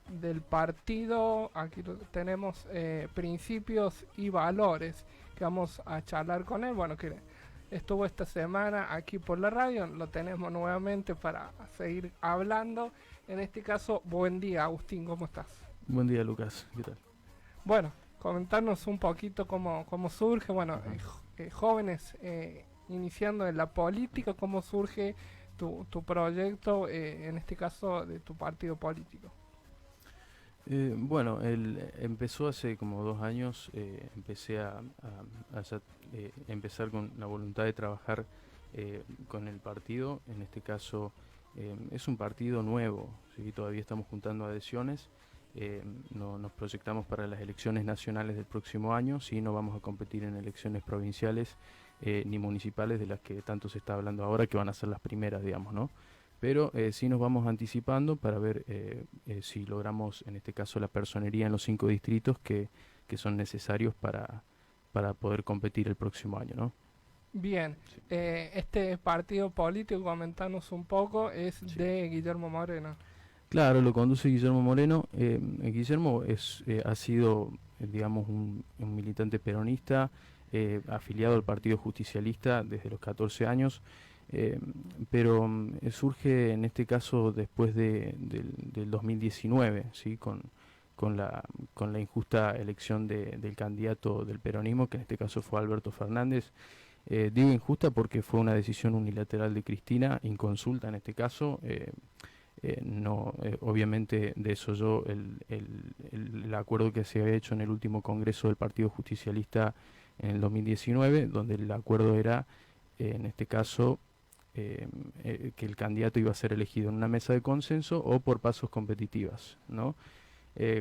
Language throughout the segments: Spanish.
del partido. Aquí tenemos principios y valores que vamos a charlar con él. Bueno, que estuvo esta semana aquí por la radio, lo tenemos nuevamente para seguir hablando. En este caso, buen día, Agustín, ¿cómo estás? Buen día, Lucas, ¿qué tal? Bueno, comentarnos un poquito cómo surge, bueno, jóvenes iniciando en la política, cómo surge tu proyecto, en este caso de tu partido político. Bueno, empezó hace como 2 años, empecé empezar con la voluntad de trabajar con el partido. En este caso es un partido nuevo, ¿sí? Todavía estamos juntando adhesiones. No, nos proyectamos para las elecciones nacionales del próximo año. Sí, no vamos a competir en elecciones provinciales ni municipales, de las que tanto se está hablando ahora, que van a ser las primeras, digamos, ¿no? Pero sí nos vamos anticipando para ver si logramos, en este caso, la personería en los 5 distritos que son necesarios para poder competir el próximo año, ¿no? Bien, Sí. este partido político, comentanos un poco, es Sí. de Guillermo Moreno. Claro, lo conduce Guillermo Moreno. Guillermo ha sido, digamos, un militante peronista, afiliado al Partido Justicialista desde los 14 años. Pero surge en este caso después del 2019, ¿sí? Con la injusta elección del candidato del peronismo, que en este caso fue Alberto Fernández. Digo injusta porque fue una decisión unilateral de Cristina, inconsulta en este caso. No, obviamente desoyó el acuerdo que se había hecho en el último congreso del Partido Justicialista en el 2019, donde el acuerdo era, en este caso, que el candidato iba a ser elegido en una mesa de consenso o por pasos competitivas, ¿no?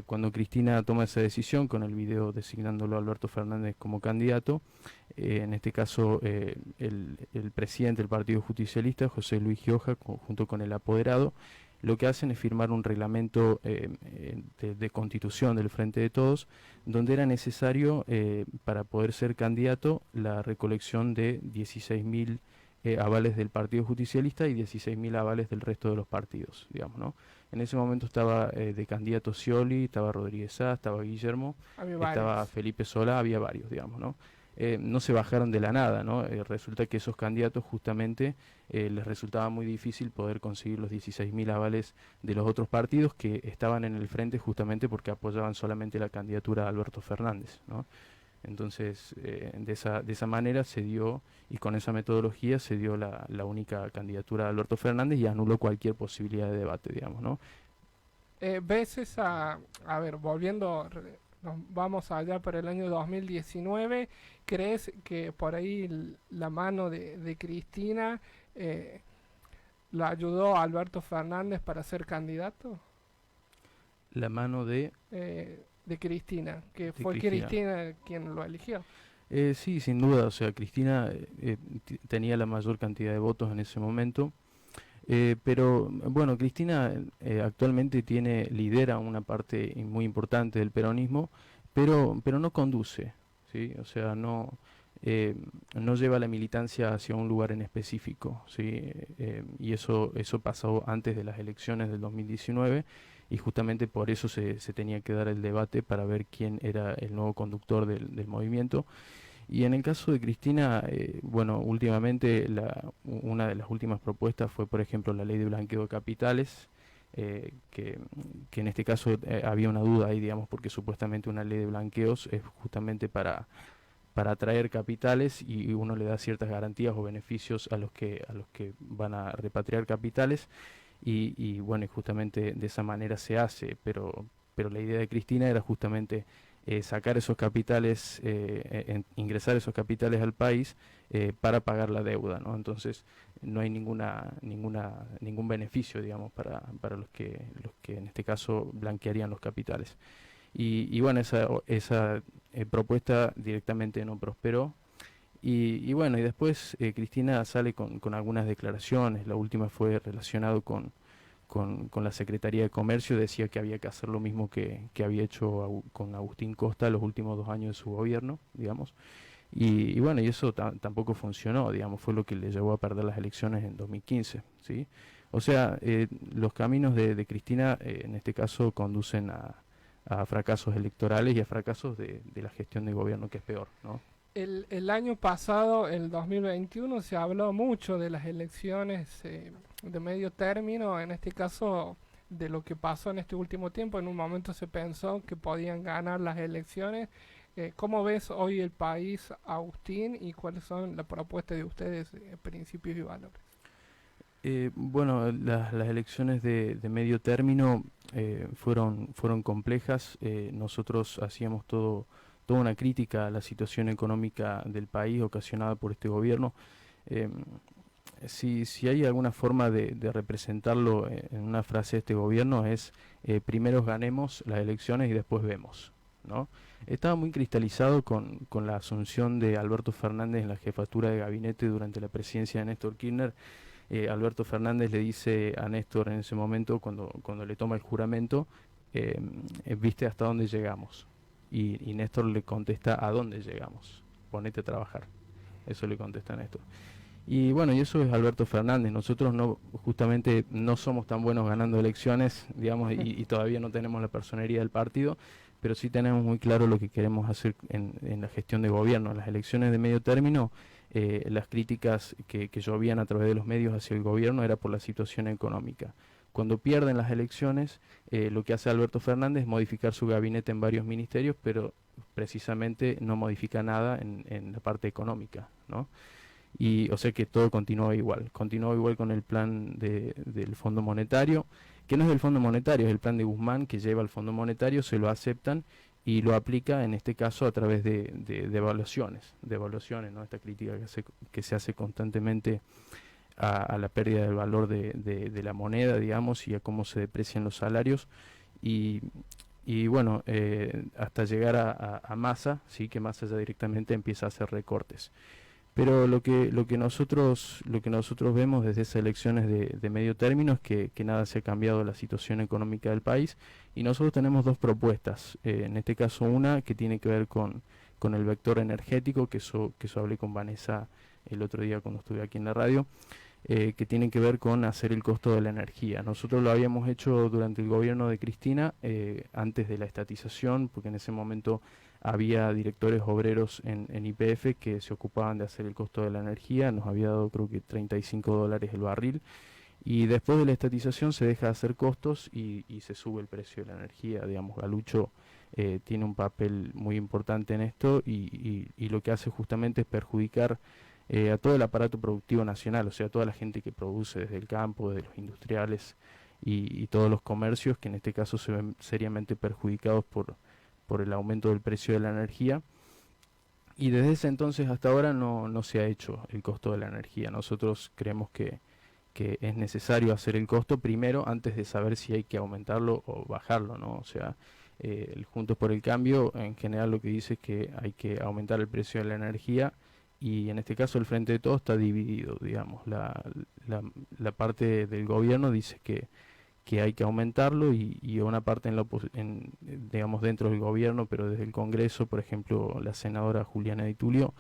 Cuando Cristina toma esa decisión con el video designándolo a Alberto Fernández como candidato, en este caso el presidente del Partido Justicialista, José Luis Gioja, junto con el apoderado, lo que hacen es firmar un reglamento de constitución del Frente de Todos, donde era necesario, para poder ser candidato, la recolección de 16.000 avales del Partido Justicialista y 16.000 avales del resto de los partidos, digamos, ¿no? En ese momento estaba de candidato Scioli, estaba Rodríguez Sá, estaba Guillermo, estaba Felipe Solá, había varios, digamos, ¿no? No se bajaron de la nada, ¿no? Resulta que esos candidatos justamente les resultaba muy difícil poder conseguir los 16.000 avales de los otros partidos que estaban en el frente, justamente porque apoyaban solamente la candidatura de Alberto Fernández, ¿no? Entonces, de esa manera se dio, y con esa metodología se dio la única candidatura de Alberto Fernández y anuló cualquier posibilidad de debate, digamos, ¿no? ¿Ves a ver, volviendo, nos vamos allá por el año 2019, ¿crees que por ahí la mano de Cristina lo ayudó a Alberto Fernández para ser candidato? La mano De Cristina, que de fue Cristina. Cristina quien lo eligió. Sí, sin duda, o sea, Cristina tenía la mayor cantidad de votos en ese momento. Pero bueno, Cristina actualmente lidera una parte muy importante del peronismo, pero no conduce, ¿sí? O sea, no lleva la militancia hacia un lugar en específico, ¿sí? Y eso pasó antes de las elecciones del 2019, y justamente por eso se tenía que dar el debate para ver quién era el nuevo conductor del movimiento. Y en el caso de Cristina, bueno, últimamente una de las últimas propuestas fue, por ejemplo, la ley de blanqueo de capitales, que en este caso había una duda ahí, digamos, porque supuestamente una ley de blanqueos es justamente para atraer capitales, y uno le da ciertas garantías o beneficios a los que van a repatriar capitales, y bueno, y justamente de esa manera se hace, pero la idea de Cristina era justamente sacar esos capitales, ingresar esos capitales al país para pagar la deuda, ¿no? Entonces no hay ningún beneficio, digamos, para los que en este caso blanquearían los capitales. Y bueno, esa propuesta directamente no prosperó. Y bueno, y después Cristina sale con algunas declaraciones. La última fue relacionado con la Secretaría de Comercio. Decía que había que hacer lo mismo que había hecho con Agustín Costa los últimos 2 años de su gobierno, digamos. Y bueno, y eso tampoco funcionó, digamos, fue lo que le llevó a perder las elecciones en 2015, ¿sí? O sea, los caminos de Cristina en este caso conducen a fracasos electorales y a fracasos de la gestión de gobierno, que es peor, ¿no? El año pasado, el 2021, se habló mucho de las elecciones de medio término, en este caso de lo que pasó en este último tiempo. En un momento se pensó que podían ganar las elecciones. ¿Cómo ves hoy el país, Agustín, y cuáles son las propuestas de ustedes, principios y valores? Bueno, las elecciones de medio término fueron complejas. Nosotros hacíamos toda una crítica a la situación económica del país ocasionada por este gobierno. Eh, si hay alguna forma de representarlo en una frase de este gobierno es primero ganemos las elecciones y después vemos, ¿no? Estaba muy cristalizado con la asunción de Alberto Fernández en la jefatura de gabinete durante la presidencia de Néstor Kirchner. Alberto Fernández le dice a Néstor en ese momento, cuando le toma el juramento, viste hasta dónde llegamos. Y Néstor le contesta, ¿a dónde llegamos? Ponete a trabajar. Eso le contesta a Néstor. Y bueno, y eso es Alberto Fernández. Nosotros justamente no somos tan buenos ganando elecciones, digamos, y todavía no tenemos la personería del partido, pero sí tenemos muy claro lo que queremos hacer en la gestión de gobierno. En las elecciones de medio término, las críticas que llovían a través de los medios hacia el gobierno era por la situación económica. Cuando pierden las elecciones, lo que hace Alberto Fernández es modificar su gabinete en varios ministerios, pero precisamente no modifica nada en la parte económica, ¿no? Y o sea que todo continuó igual con el plan del Fondo Monetario, que no es del Fondo Monetario, es el plan de Guzmán que lleva al Fondo Monetario, se lo aceptan y lo aplica en este caso a través de evaluaciones, ¿no? Esta crítica que se hace constantemente a la pérdida del valor de la moneda, digamos, y a cómo se deprecian los salarios. Y bueno, hasta llegar a Massa, ¿sí? Que Massa ya directamente empieza a hacer recortes. Pero lo que nosotros vemos desde esas elecciones de medio término es que nada se ha cambiado la situación económica del país, y nosotros tenemos dos propuestas. En este caso una que tiene que ver con el vector energético, que eso hablé con Vanessa el otro día cuando estuve aquí en la radio, que tiene que ver con hacer el costo de la energía. Nosotros lo habíamos hecho durante el gobierno de Cristina, antes de la estatización, porque en ese momento había directores obreros en YPF que se ocupaban de hacer el costo de la energía. Nos había dado creo que $35 el barril, y después de la estatización se deja de hacer costos y se sube el precio de la energía. Digamos, Galucho tiene un papel muy importante en esto, y lo que hace justamente es perjudicar a todo el aparato productivo nacional, o sea, a toda la gente que produce desde el campo, desde los industriales y todos los comercios, que en este caso se ven seriamente perjudicados por el aumento del precio de la energía. Y desde ese entonces hasta ahora no se ha hecho el costo de la energía. Nosotros creemos que es necesario hacer el costo primero antes de saber si hay que aumentarlo o bajarlo, ¿no? O sea, el Juntos por el Cambio en general lo que dice es que hay que aumentar el precio de la energía, y en este caso el Frente de Todos está dividido, digamos. La parte del gobierno dice que hay que aumentarlo, y una parte digamos, dentro del gobierno, pero desde el Congreso, por ejemplo, la senadora Juliana Di Tulio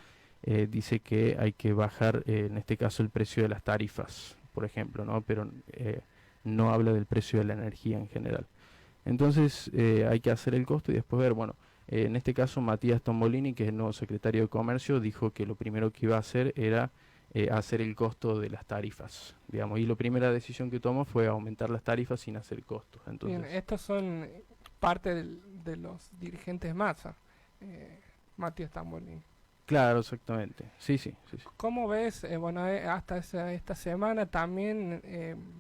dice que hay que bajar, en este caso, el precio de las tarifas, por ejemplo, ¿no? Pero no habla del precio de la energía en general. Entonces hay que hacer el costo y después ver, bueno, en este caso Matías Tombolini, que es el nuevo secretario de Comercio, dijo que lo primero que iba a hacer era hacer el costo de las tarifas, digamos, y la primera decisión que tomó fue aumentar las tarifas sin hacer costos. Entonces, Bien, estos son parte de los dirigentes Massa, Matías Tambolini. claro, exactamente. Sí. ¿Cómo ves? Bueno, hasta esta semana también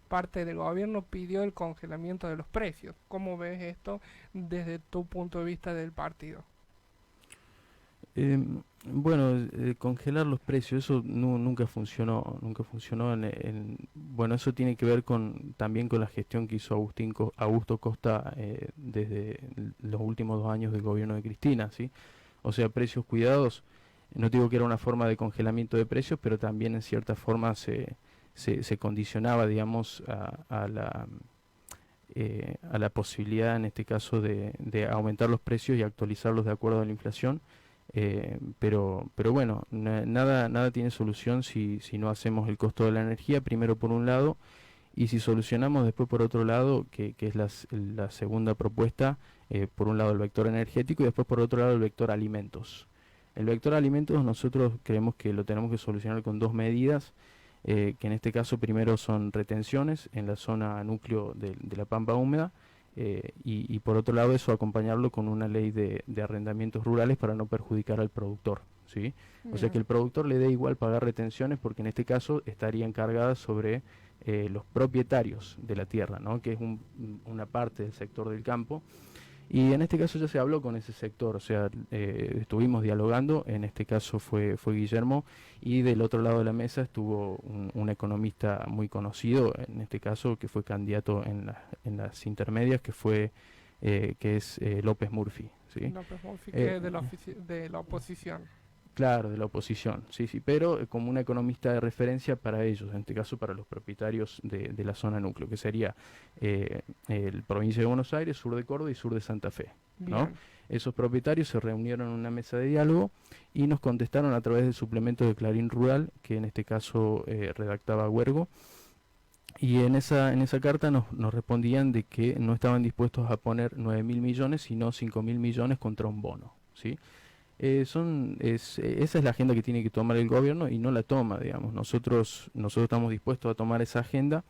parte del gobierno pidió el congelamiento de los precios. ¿Cómo ves esto desde tu punto de vista del partido? Bueno, congelar los precios, eso nunca funcionó, bueno, eso tiene que ver también con la gestión que hizo Augusto Costa desde los últimos 2 años del gobierno de Cristina, ¿sí? O sea, precios cuidados. No digo que era una forma de congelamiento de precios, pero también en cierta forma se condicionaba, digamos, a la posibilidad, en este caso, de aumentar los precios y actualizarlos de acuerdo a la inflación. Pero bueno, nada tiene solución si no hacemos el costo de la energía, primero por un lado, y si solucionamos después por otro lado, que es la segunda propuesta, por un lado el vector energético y después por otro lado el vector alimentos. El vector alimentos nosotros creemos que lo tenemos que solucionar con dos medidas, que en este caso primero son retenciones en la zona núcleo de la pampa húmeda, y por otro lado eso acompañarlo con una ley de arrendamientos rurales para no perjudicar al productor, ¿sí? O sea que el productor le dé igual pagar retenciones, porque en este caso estaría encargada sobre los propietarios de la tierra, ¿no? Que es una parte del sector del campo. Y en este caso ya se habló con ese sector, o sea, estuvimos dialogando, en este caso fue Guillermo, y del otro lado de la mesa estuvo un economista muy conocido, en este caso, que fue candidato en las intermedias, que es López Murphy, ¿sí? López Murphy, que es de la oposición. Claro, de la oposición, sí, pero como un economista de referencia para ellos, en este caso para los propietarios de la zona núcleo, que sería el provincia de Buenos Aires, sur de Córdoba y sur de Santa Fe, ¿no? Esos propietarios se reunieron en una mesa de diálogo y nos contestaron a través del suplemento de Clarín Rural, que en este caso redactaba Huergo, y en esa carta nos respondían de que no estaban dispuestos a poner 9.000 millones, sino 5.000 millones contra un bono, ¿sí? Esa es la agenda que tiene que tomar el gobierno y no la toma, digamos. Nosotros estamos dispuestos a tomar esa agenda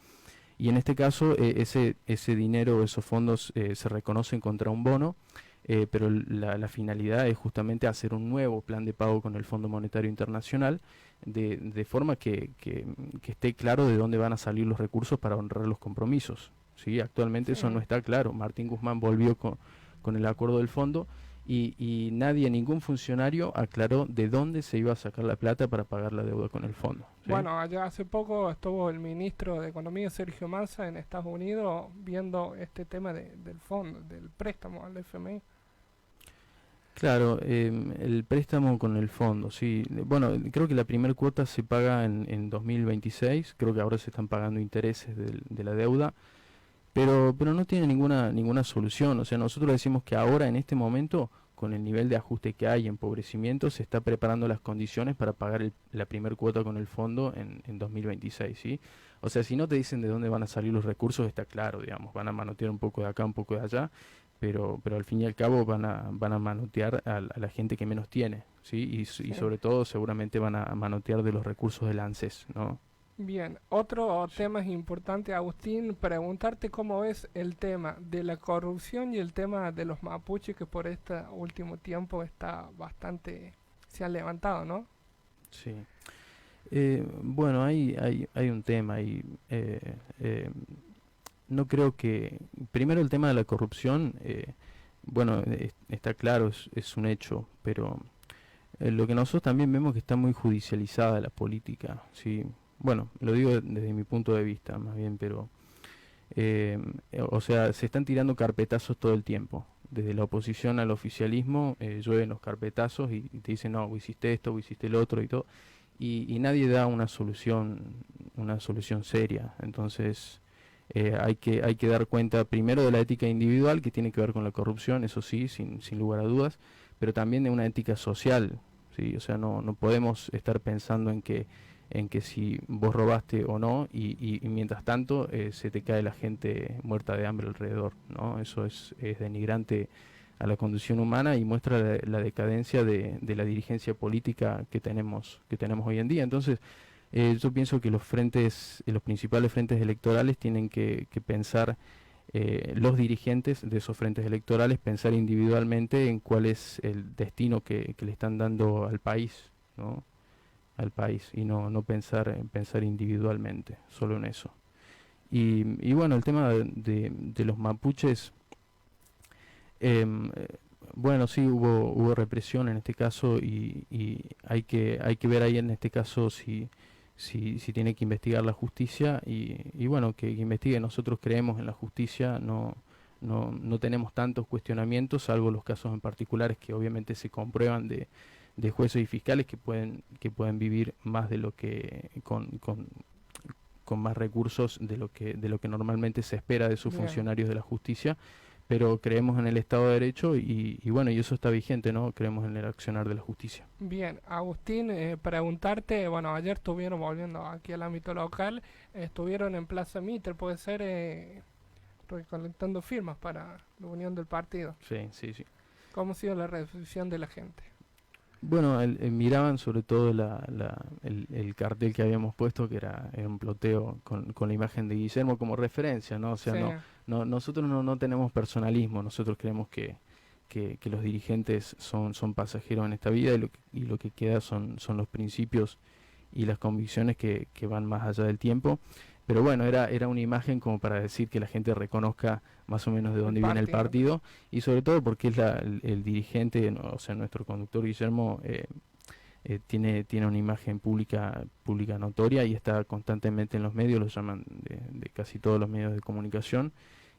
y en este caso ese dinero, esos fondos se reconocen contra un bono, pero la finalidad es justamente hacer un nuevo plan de pago con el Fondo Monetario Internacional de forma que esté claro de dónde van a salir los recursos para honrar los compromisos, ¿sí? Actualmente eso no está claro. Martín Guzmán volvió con el acuerdo del fondo. Y ningún funcionario aclaró de dónde se iba a sacar la plata para pagar la deuda con el fondo, ¿sí? Bueno, allá hace poco estuvo el ministro de Economía, Sergio Massa, en Estados Unidos viendo este tema del fondo, del préstamo al FMI. Claro, el préstamo con el fondo, sí. Bueno, creo que la primera cuota se paga en 2026, creo que ahora se están pagando intereses de la deuda. Pero no tiene ninguna solución. O sea, nosotros decimos que ahora, en este momento, con el nivel de ajuste que hay, empobrecimiento, se está preparando las condiciones para pagar la primer cuota con el fondo en 2026, ¿sí? O sea, si no te dicen de dónde van a salir los recursos, está claro, digamos, van a manotear un poco de acá, un poco de allá, pero al fin y al cabo van a manotear a la gente que menos tiene, ¿sí? Y sobre todo seguramente van a manotear de los recursos del ANSES, ¿no? Bien, otro tema importante, Agustín, preguntarte cómo ves el tema de la corrupción y el tema de los mapuches, que por este último tiempo se han levantado, ¿no? Sí. Bueno, hay un tema ahí. No creo que... Primero el tema de la corrupción, bueno, está claro, es un hecho, pero lo que nosotros también vemos que está muy judicializada la política, ¿sí? Bueno, lo digo desde mi punto de vista, más bien, pero... o sea, se están tirando carpetazos todo el tiempo. Desde la oposición al oficialismo llueven los carpetazos y te dicen, no, vos hiciste esto, vos hiciste el otro y todo. Y nadie da una solución seria. Entonces hay que dar cuenta primero de la ética individual, que tiene que ver con la corrupción, eso sí, sin lugar a dudas, pero también de una ética social, ¿sí? O sea, no podemos estar pensando en que si vos robaste o no y mientras tanto se te cae la gente muerta de hambre alrededor, ¿no? Eso es denigrante a la condición humana y muestra la decadencia de la dirigencia política que tenemos hoy en día. Entonces yo pienso que los principales frentes electorales tienen que pensar, los dirigentes de esos frentes electorales, pensar individualmente en cuál es el destino que le están dando al país, ¿no? Al país, y no pensar individualmente, solo en eso. Y bueno, el tema de los mapuches, bueno, sí hubo represión en este caso y hay que ver ahí en este caso si tiene que investigar la justicia y bueno, que investigue. Nosotros creemos en la justicia, no tenemos tantos cuestionamientos, salvo los casos en particulares que obviamente se comprueban de jueces y fiscales que pueden vivir más de lo que con más recursos de lo que normalmente se espera de sus funcionarios de la justicia, pero creemos en el Estado de Derecho y bueno, y eso está vigente, ¿no? Creemos en el accionar de la justicia. Bien, Agustín, preguntarte, bueno, ayer estuvieron volviendo aquí al ámbito local, estuvieron en Plaza Mitre, puede ser, recolectando firmas para la unión del partido. Sí, sí, sí. ¿Cómo ha sido la recepción de la gente? Bueno, miraban sobre todo el cartel que habíamos puesto, que era un ploteo con la imagen de Guillermo como referencia, ¿no? O sea, Sí, nosotros no tenemos personalismo, nosotros creemos que los dirigentes son pasajeros en esta vida y lo que queda son los principios y las convicciones que van más allá del tiempo. Pero bueno, era una imagen como para decir que la gente reconozca más o menos de dónde viene el partido y sobre todo porque es el dirigente, o sea, nuestro conductor Guillermo tiene una imagen pública notoria y está constantemente en los medios, lo llaman de casi todos los medios de comunicación.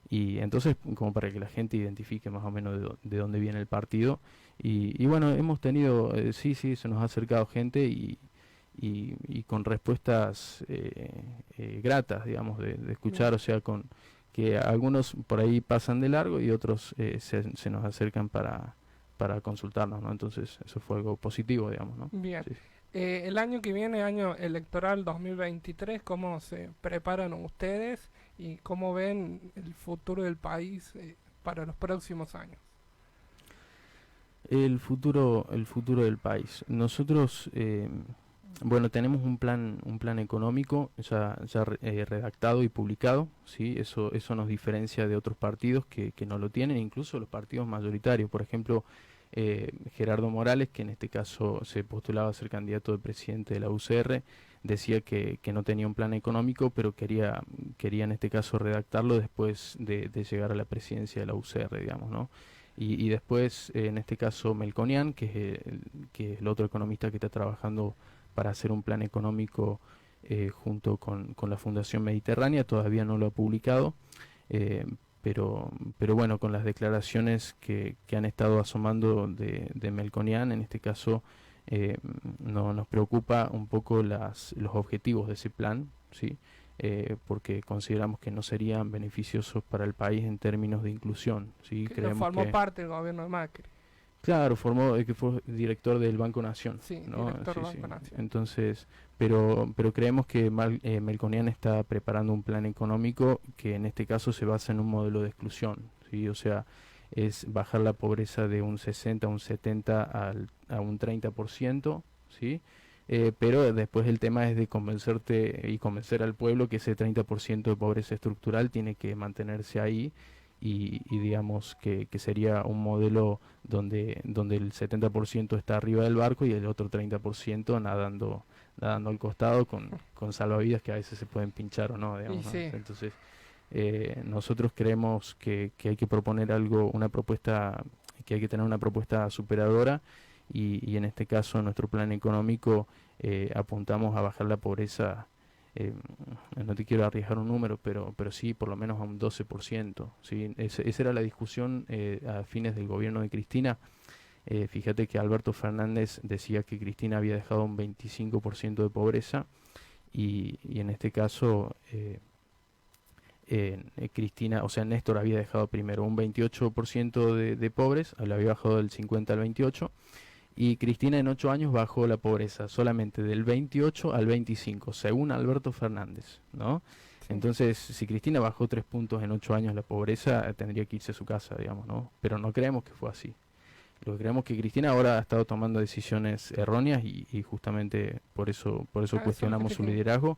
Y entonces, como para que la gente identifique más o menos de dónde viene el partido. Y bueno, hemos tenido, sí, se nos ha acercado gente y con respuestas gratas, digamos, de escuchar, o sea, con que algunos por ahí pasan de largo y otros se nos acercan para consultarnos, ¿no? Entonces, eso fue algo positivo, digamos, ¿no? bien. Sí. El año que viene, año electoral 2023, ¿cómo se preparan ustedes y cómo ven el futuro del país para los próximos años? El futuro del país. Nosotros, bueno, tenemos un plan económico ya redactado y publicado, ¿sí? Eso nos diferencia de otros partidos que no lo tienen, incluso los partidos mayoritarios. Por ejemplo, Gerardo Morales, que en este caso se postulaba a ser candidato de presidente de la UCR, decía que no tenía un plan económico, pero quería en este caso redactarlo después de llegar a la presidencia de la UCR, digamos, ¿no? Y después, en este caso, Melconian, que es el otro economista que está trabajando para hacer un plan económico junto con la Fundación Mediterránea, todavía no lo ha publicado, pero bueno, con las declaraciones que han estado asomando de Melconian, en este caso, nos preocupa un poco los objetivos de ese plan, ¿sí? Porque consideramos que no serían beneficiosos para el país en términos de inclusión, ¿sí? Que no Creemos formó parte del gobierno de Macri. Claro, que fue director del Banco Nación, Sí, ¿no? director Sí, del sí. Banco Nación. Entonces, pero creemos que Melconian está preparando un plan económico que en este caso se basa en un modelo de exclusión, ¿sí? O sea, es bajar la pobreza de un 60, un 70 a un 30%, ¿sí? Pero después el tema es de convencer al pueblo que ese 30% de pobreza estructural tiene que mantenerse ahí y digamos que sería un modelo donde el 70% está arriba del barco y el otro 30% nadando al costado con salvavidas que a veces se pueden pinchar o no, digamos, ¿no? Sí. Entonces, nosotros creemos que hay que proponer que hay que tener una propuesta superadora y en este caso, en nuestro plan económico, apuntamos a bajar la pobreza. No te quiero arriesgar un número, pero sí por lo menos a un 12%, ¿sí? Esa era la discusión a fines del gobierno de Cristina. Fíjate que Alberto Fernández decía que Cristina había dejado un 25% de pobreza y en este caso Cristina, o sea, Néstor había dejado primero un 28% de pobres, le había bajado del 50 al 28%. Y Cristina en 8 años bajó la pobreza solamente del 28 al 25, según Alberto Fernández, ¿no? Sí. Entonces, si Cristina bajó 3 puntos en 8 años la pobreza, tendría que irse a su casa, digamos, ¿no? Pero no creemos que fue así. Lo que creemos que Cristina ahora ha estado tomando decisiones erróneas y justamente por eso cuestionamos su liderazgo,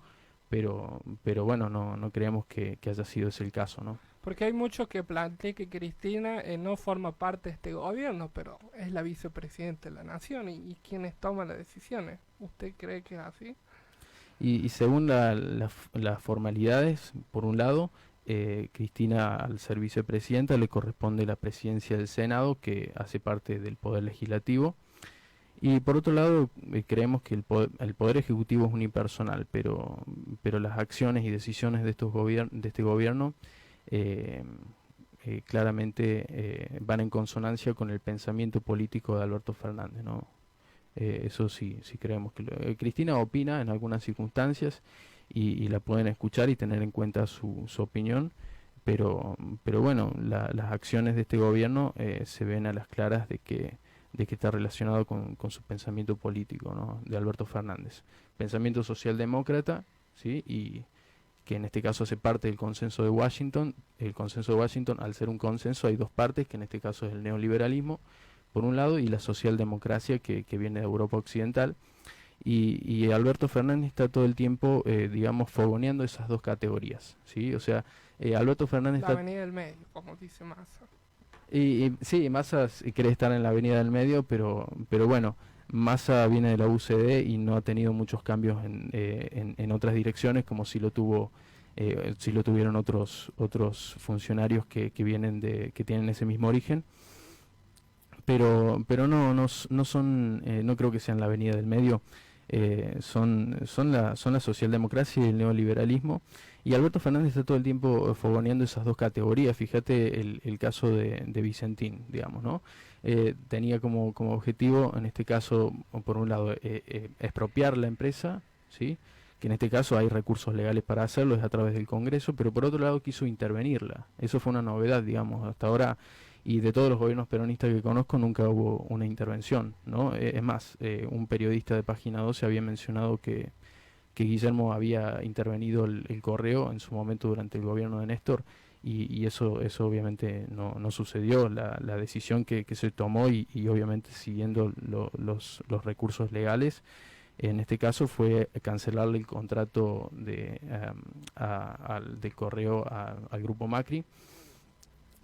pero bueno, no creemos que haya sido ese el caso, ¿no? Porque hay muchos que plantean que Cristina no forma parte de este gobierno, pero es la vicepresidenta de la nación y quienes toman las decisiones. ¿Usted cree que es así? Y según las formalidades, por un lado, Cristina al ser vicepresidenta le corresponde la presidencia del Senado, que hace parte del Poder Legislativo. Y por otro lado, creemos que el poder Ejecutivo es unipersonal, pero las acciones y decisiones de este gobierno claramente van en consonancia con el pensamiento político de Alberto Fernández, ¿no? Eso sí creemos que Cristina opina en algunas circunstancias y la pueden escuchar y tener en cuenta su opinión, pero bueno, las acciones de este gobierno se ven a las claras de que está relacionado con su pensamiento político, ¿no? De Alberto Fernández. Pensamiento socialdemócrata, ¿sí? Y que en este caso hace parte del consenso de Washington. El consenso de Washington, al ser un consenso, hay dos partes, que en este caso es el neoliberalismo, por un lado, y la socialdemocracia que viene de Europa Occidental. Y Alberto Fernández está todo el tiempo, digamos, fogoneando esas dos categorías, ¿sí? O sea, Alberto Fernández La está... avenida del medio, como dice Massa. Sí, Massa quiere estar en la avenida del medio, pero bueno, Massa viene de la UCD y no ha tenido muchos cambios en otras direcciones, como si lo tuvieron otros funcionarios que vienen que tienen ese mismo origen. Pero no son, no creo que sean la avenida del medio. Son la socialdemocracia y el neoliberalismo, y Alberto Fernández está todo el tiempo fogoneando esas dos categorías. Fíjate el caso de Vicentín, digamos, ¿no? Tenía como objetivo, en este caso, por un lado, expropiar la empresa, ¿sí? Que en este caso hay recursos legales para hacerlo, es a través del Congreso, pero por otro lado quiso intervenirla. Eso fue una novedad, digamos, hasta ahora. Y de todos los gobiernos peronistas que conozco nunca hubo una intervención, ¿no? Es más, un periodista de Página 12 había mencionado que Guillermo había intervenido el correo en su momento durante el gobierno de Néstor, y eso obviamente no sucedió. La decisión que se tomó, y obviamente siguiendo los recursos legales, en este caso fue cancelarle el contrato del correo al grupo Macri,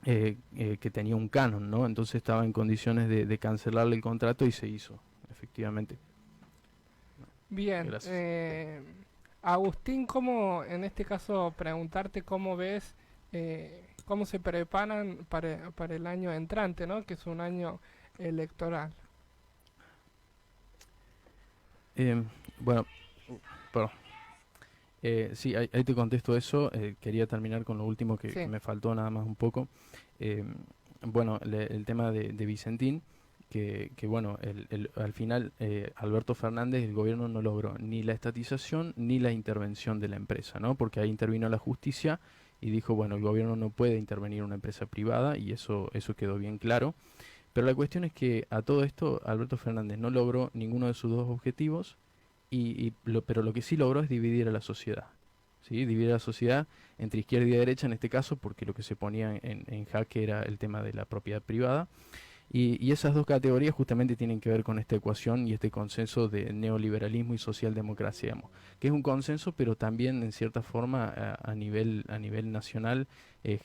que tenía un canon, ¿no? Entonces estaba en condiciones de cancelarle el contrato, y se hizo, efectivamente. Bien, Gracias. Agustín, ¿cómo, en este caso, preguntarte cómo ves, cómo se preparan para el año entrante, ¿no? Que es un año electoral. Bueno, perdón. Sí, ahí te contesto eso. Quería terminar con lo último Sí, que me faltó nada más un poco. Eh, bueno, el tema de Vicentín, que bueno, al final Alberto Fernández, el gobierno no logró ni la estatización ni la intervención de la empresa, ¿no? Porque ahí intervino la justicia y dijo, bueno, el gobierno no puede intervenir en una empresa privada, y eso quedó bien claro. Pero la cuestión es que a todo esto Alberto Fernández no logró ninguno de sus dos objetivos, pero lo que sí logró es dividir a la sociedad, ¿sí? Dividir a la sociedad entre izquierda y derecha en este caso, porque lo que se ponía en jaque era el tema de la propiedad privada. Y esas dos categorías justamente tienen que ver con esta ecuación y este consenso de neoliberalismo y socialdemocracia, digamos, que es un consenso, pero también en cierta forma a nivel nacional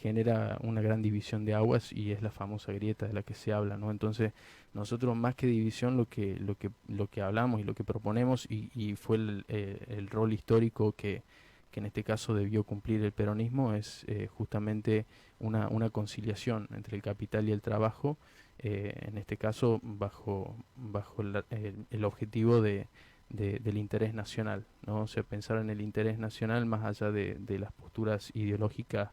genera una gran división de aguas, y es la famosa grieta de la que se habla, ¿no? Entonces nosotros, más que división, lo que hablamos y lo que proponemos, y fue el rol histórico que en este caso debió cumplir el peronismo, es justamente una conciliación entre el capital y el trabajo, en este caso bajo el objetivo del interés nacional, ¿no? O sea, pensar en el interés nacional más allá de las posturas ideológicas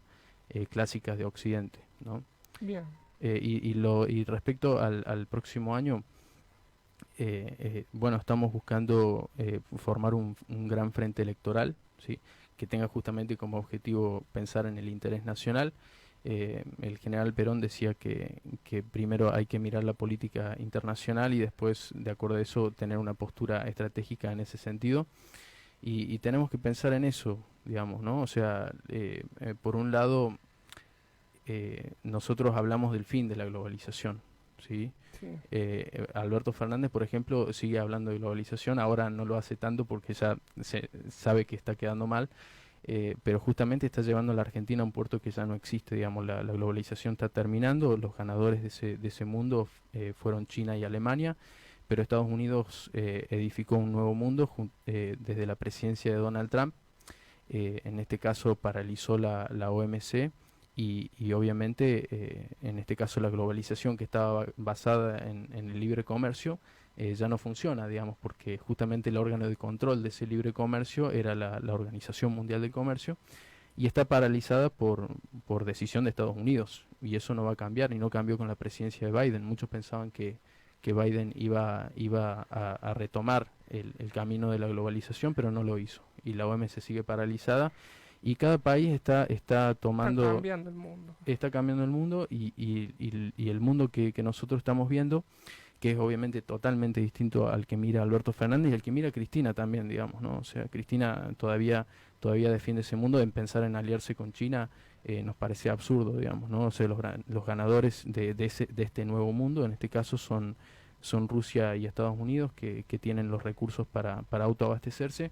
clásicas de Occidente, ¿no? bien. Y respecto al próximo año, bueno, estamos buscando formar un gran frente electoral, ¿sí? Que tenga justamente como objetivo pensar en el interés nacional. El general Perón decía que primero hay que mirar la política internacional, y después, de acuerdo a eso, tener una postura estratégica en ese sentido. Y tenemos que pensar en eso, digamos, ¿no? O sea, por un lado, nosotros hablamos del fin de la globalización, ¿sí? Sí, Alberto Fernández, por ejemplo, sigue hablando de globalización. Ahora no lo hace tanto porque ya se sabe que está quedando mal, pero justamente está llevando a la Argentina a un puerto que ya no existe, digamos. La globalización está terminando. Los ganadores de ese mundo fueron China y Alemania, pero Estados Unidos edificó un nuevo mundo desde la presidencia de Donald Trump. En este caso paralizó la OMC, y obviamente en este caso la globalización, que estaba basada en el libre comercio, ya no funciona, digamos, porque justamente el órgano de control de ese libre comercio era la Organización Mundial del Comercio, y está paralizada por decisión de Estados Unidos, y eso no va a cambiar, y no cambió con la presidencia de Biden. Muchos pensaban que Biden iba a retomar el camino de la globalización, pero no lo hizo, y la OMC sigue paralizada. y cada país está Está tomando, cambiando el mundo. está cambiando el mundo y el mundo que nosotros estamos viendo, que es obviamente totalmente distinto al que mira Alberto Fernández y al que mira Cristina también, digamos, ¿no? O sea, Cristina todavía defiende ese mundo, en pensar en aliarse con China nos parece absurdo, digamos, ¿no? O sea, los ganadores de este nuevo mundo, en este caso son Rusia y Estados Unidos, que tienen los recursos para autoabastecerse,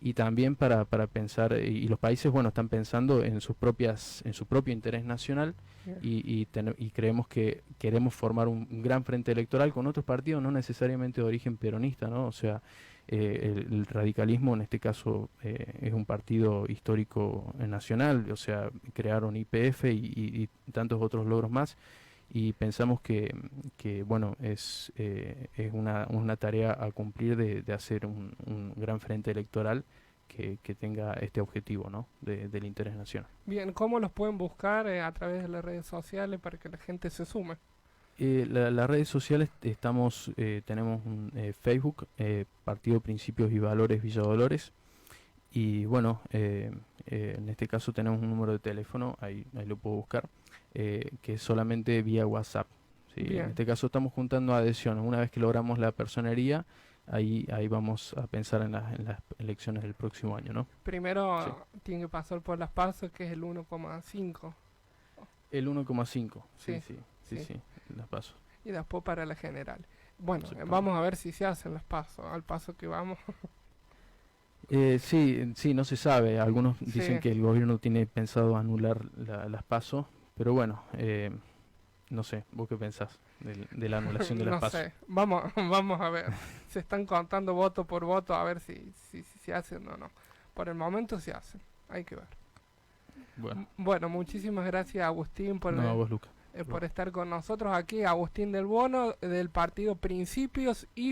y también para pensar, y los países, bueno, están pensando en su propio interés nacional, Bien. y creemos que queremos formar un gran frente electoral con otros partidos, no necesariamente de origen peronista, ¿no? O sea, el radicalismo en este caso es un partido histórico nacional, o sea, crearon YPF y tantos otros logros más, y pensamos que bueno, es una tarea a cumplir de hacer un gran frente electoral que tenga este objetivo, ¿no? Del interés nacional. Bien, ¿cómo los pueden buscar a través de las redes sociales para que la gente se sume? Las redes sociales tenemos un Facebook, Partido Principios y Valores Villa Dolores, y bueno, en este caso tenemos un número de teléfono, ahí lo puedo buscar, que es solamente vía WhatsApp, ¿sí? En este caso estamos juntando adhesiones. Una vez que logramos la personería, ahí vamos a pensar en las elecciones del próximo año, ¿no? Primero Sí. tiene que pasar por las PASO, que es el 1,5. El 1,5, Sí, sí, las paso. Y después para la general. Bueno, Exactamente. vamos a ver si se hacen las PASO, al paso que vamos. Sí, no se sabe. Algunos dicen Sí. que el gobierno tiene pensado anular las PASO, pero bueno, no sé, ¿vos qué pensás de la anulación de las No PASO? sé, vamos a ver. Se están contando voto por voto a ver si se hacen o no. Por el momento se hacen, hay que ver. Bueno, Bueno, muchísimas gracias Agustín por, no, a vos, Luca. por estar con nosotros aquí. Agustín del Bono, del partido Principios y